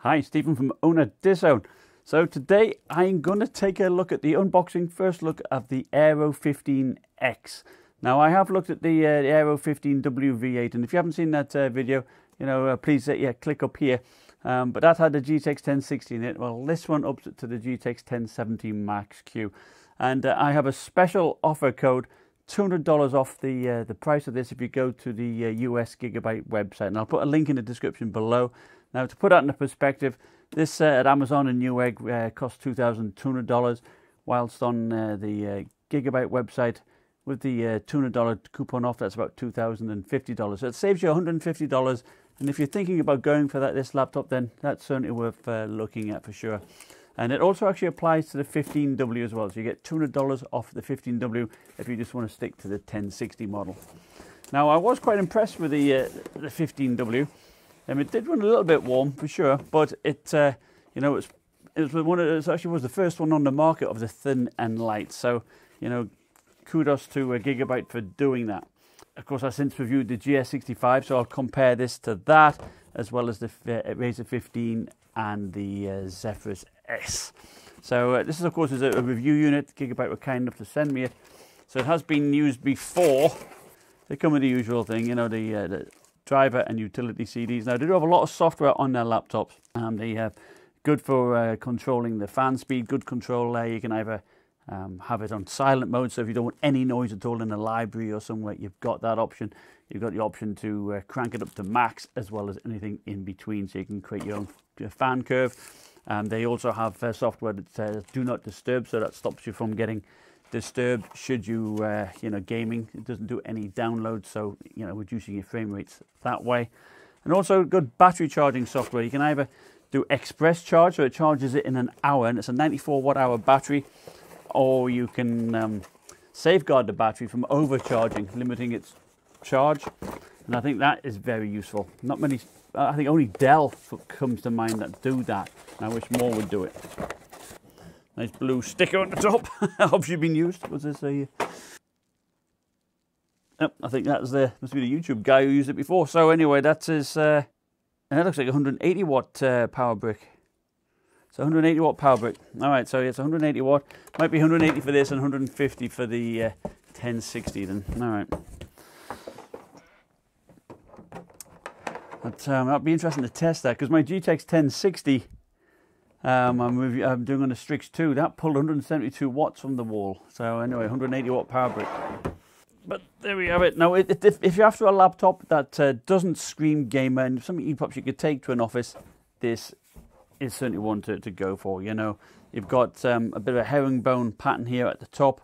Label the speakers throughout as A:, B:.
A: Hi, Stephen from Owner Disown. So today I'm going to take a look at the unboxing, first look at the Aero 15x. Now I have looked at the Aero 15W V8, and if you haven't seen that video, please click up here. But that had the GTX 1060 in it. Well, this one ups it to the GTX 1070 Max Q. And I have a special offer code, $200 off the price of this if you go to the US Gigabyte website. And I'll put a link in the description below. Now, to put that into perspective, this at Amazon and Newegg costs $2,200, whilst on the Gigabyte website with the $200 coupon off, that's about $2,050. So it saves you $150. And if you're thinking about going for this laptop, then that's certainly worth looking at for sure. And it also actually applies to the 15W as well. So you get $200 off the 15W if you just want to stick to the 1060 model. Now, I was quite impressed with the 15W. It did run a little bit warm for sure, but it actually was the first one on the market of the thin and light. So, kudos to Gigabyte for doing that. Of course, I since reviewed the GS65, so I'll compare this to that, as well as the Razer 15 and the Zephyrus S. So this is, of course, a review unit. Gigabyte were kind enough to send me it. So it has been used before. They come with the usual thing, the driver and utility CDs. Now, they do have a lot of software on their laptops. They have good for controlling the fan speed, good control there. You can either have it on silent mode, so if you don't want any noise at all in a library or somewhere, you've got that option. You've got the option to crank it up to max, as well as anything in between, so you can create your own fan curve. They also have software that says do not disturb, so that stops you from getting disturbed should you gaming. It doesn't do any downloads, so reducing your frame rates that way. And also good battery charging software. You can either do express charge, so it charges it in an hour, and it's a 94 watt hour battery, or you can safeguard the battery from overcharging, limiting its charge. And I think that is very useful. Not many, I think only Dell comes to mind that do that. I wish more would do it. Nice blue sticker on the top. Obviously been used. Was this a... Yep, I think that was must be the YouTube guy who used it before. So anyway, that is, and that looks like a 180 watt power brick. So 180 watt power brick. All right, so it's 180 watt. Might be 180 for this and 150 for the 1060 then. All right. But that'd be interesting to test that, because my GTX 1060, I'm doing on the Strix 2, that pulled 172 watts from the wall. So anyway, 180 watt power brick. But there we have it. Now, if you're after a laptop that doesn't scream gamer, and something perhaps you could take to an office, this is certainly one to go for. You've got a bit of a herringbone pattern here at the top.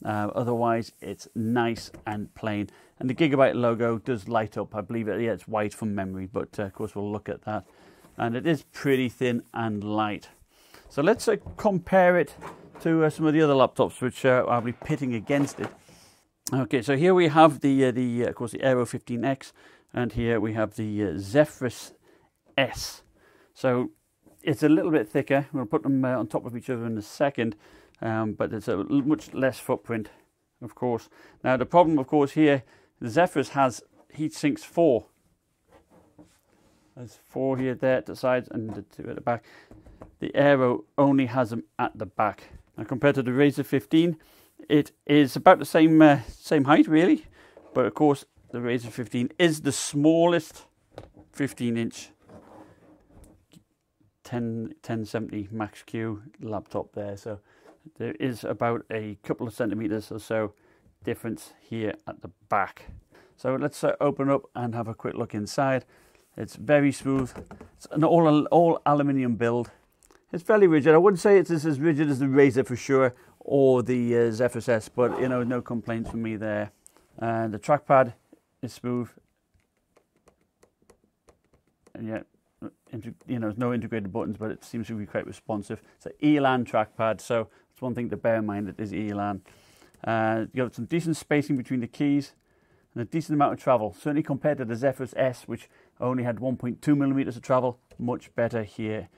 A: Otherwise, it's nice and plain. And the Gigabyte logo does light up. I believe it's white from memory, but of course we'll look at that. And it is pretty thin and light. So let's compare it to some of the other laptops, which I'll be pitting against it. Okay, so here we have of course the Aero 15x, and here we have the Zephyrus S. So it's a little bit thicker. We'll put them on top of each other in a second, but it's a much less footprint, of course. Now the problem, of course, here, the Zephyrus has heat sinks 4. There's 4 here, there at the sides, and the 2 at the back. The Aero only has them at the back. Now compared to the Razer 15, it is about the same height really, but of course the Razer 15 is the smallest 15-inch 1070 Max Q laptop there. So there is about a couple of centimeters or so difference here at the back. So let's open up and have a quick look inside. It's very smooth. It's an all aluminium build. It's fairly rigid. I wouldn't say it's as rigid as the Razer for sure, or the Zephyrus S, but no complaints from me there. And the trackpad is smooth. And yet, there's no integrated buttons, but it seems to be quite responsive. It's an ELAN trackpad, so it's one thing to bear in mind. It is ELAN. You have some decent spacing between the keys and a decent amount of travel. Certainly compared to the Zephyrus S, which only had 1.2 millimeters of travel, much better here.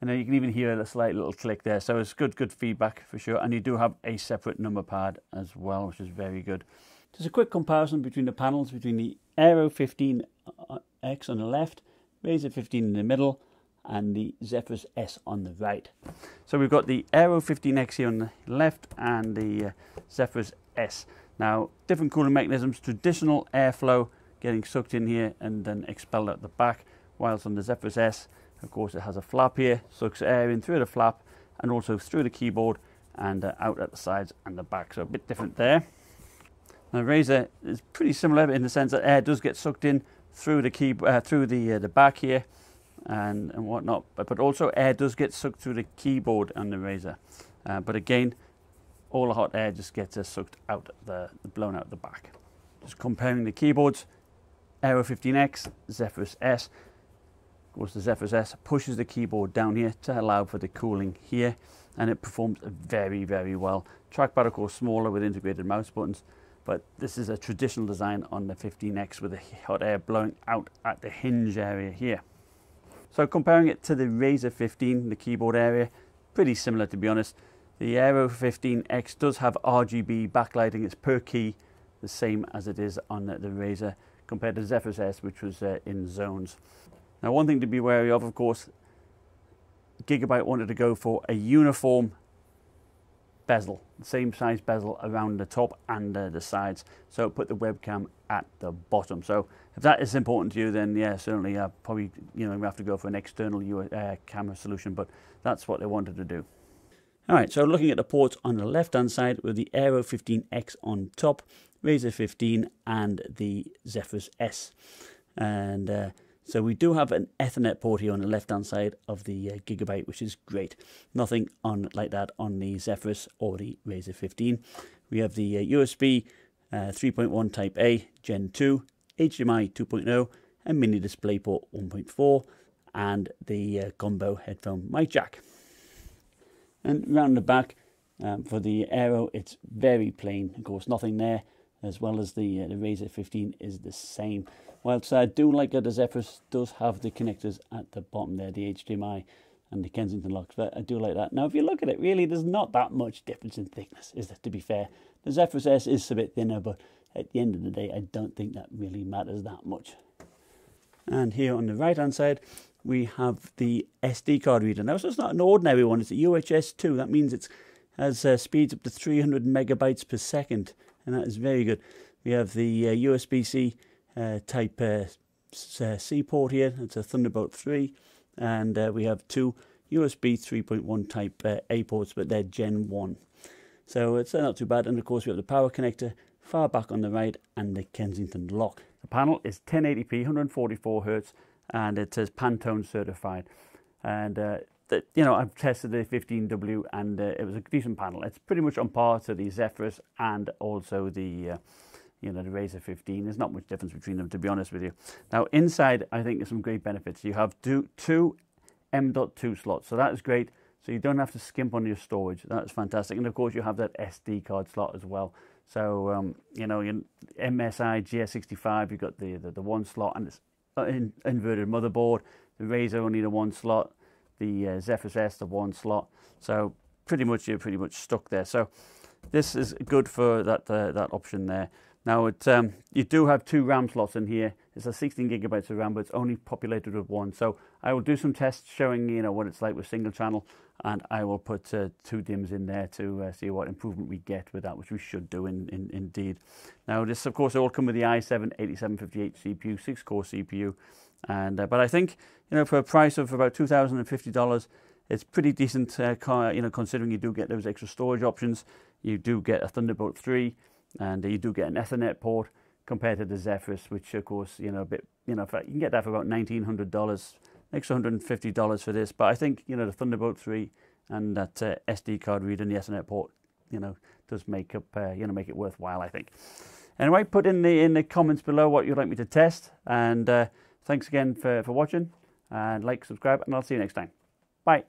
A: And then you can even hear a slight little click there. So it's good feedback for sure. And you do have a separate number pad as well, which is very good. Just a quick comparison between the panels, between the Aero 15X on the left, Razer 15 in the middle, and the Zephyrus S on the right. So we've got the Aero 15x here on the left and the Zephyrus S. Now, different cooling mechanisms, traditional airflow getting sucked in here and then expelled out the back, whilst on the Zephyrus S, of course, it has a flap here, sucks air in through the flap and also through the keyboard and out at the sides and the back, so a bit different there. Now, Razer is pretty similar in the sense that air does get sucked in through the back here and whatnot, but also air does get sucked through the keyboard on the Razer. But again, all the hot air just gets sucked out, blown out the back. Just comparing the keyboards, Aero 15x, Zephyrus S. Of course, the Zephyrus S pushes the keyboard down here to allow for the cooling here, and it performs very, very well. Trackpad, of course, smaller with integrated mouse buttons, but this is a traditional design on the 15x with the hot air blowing out at the hinge area here. So comparing it to the Razer 15, the keyboard area, pretty similar to be honest. The Aero 15x does have RGB backlighting. It's per key, the same as it is on the Razer, compared to Zephyrus S, which was in zones. Now, one thing to be wary of course, Gigabyte wanted to go for a uniform bezel, the same size bezel around the top and the sides, so put the webcam at the bottom. So if that is important to you, then yeah, certainly probably we have to go for an external camera solution, but that's what they wanted to do. All right, so looking at the ports on the left hand side with the Aero 15x on top, Razer 15 and the Zephyrus S, and so we do have an Ethernet port here on the left hand side of the Gigabyte, which is great. Nothing on like that on the Zephyrus or the Razer 15. We have the USB 3.1 Type A Gen 2, HDMI 2.0 and mini DisplayPort 1.4 and the combo headphone mic jack. And round the back for the Aero, it's very plain. Of course, nothing there, as well as the Razer 15 is the same. Whilst I do like that the Zephyrus does have the connectors at the bottom there, the HDMI and the Kensington locks, but I do like that. Now, if you look at it, really, there's not that much difference in thickness, is there, to be fair. The Zephyrus S is a bit thinner, but at the end of the day, I don't think that really matters that much. And here on the right-hand side, we have the SD card reader. Now, so it's not an ordinary one, it's a UHS 2. That means it has speeds up to 300 megabytes per second, and that is very good. We have the USB-C Type C port here. It's a Thunderbolt 3, and we have two USB 3.1 Type A ports, but they're Gen 1. So it's not too bad. And of course, we have the power connector far back on the right and the Kensington lock. The panel is 1080p, 144 Hz, and it says Pantone certified. And I've tested the 15W, and it was a decent panel. It's pretty much on par to the Zephyrus and also the the Razer 15. There's not much difference between them, to be honest with you. Now, inside, I think there's some great benefits. You have two M.2 slots, so that is great. So you don't have to skimp on your storage. That's fantastic. And of course, you have that SD card slot as well. So, your MSI GX5, you've got the one slot, and it's inverted motherboard. The Razer only the one slot. The Zephyrus S, the one slot. So you're pretty much stuck there. So this is good for that option there. Now, you do have two RAM slots in here. It's a 16 gigabytes of RAM, but it's only populated with one. So I will do some tests showing what it's like with single channel, and I will put two DIMMs in there to see what improvement we get with that, which we should do indeed. Now, this, of course, all come with the i7-8758 CPU, 6-core CPU, and but I think for a price of about $2,050, it's pretty decent car. Considering you do get those extra storage options, you do get a Thunderbolt 3. And you do get an Ethernet port compared to the Zephyrus, which of course, you can get that for about $1,900, extra $150 for this. But I think, the Thunderbolt 3 and that SD card reader and the Ethernet port, does make up, make it worthwhile, I think. Anyway, put in the comments below what you'd like me to test. And thanks again for watching, and like, subscribe, and I'll see you next time. Bye.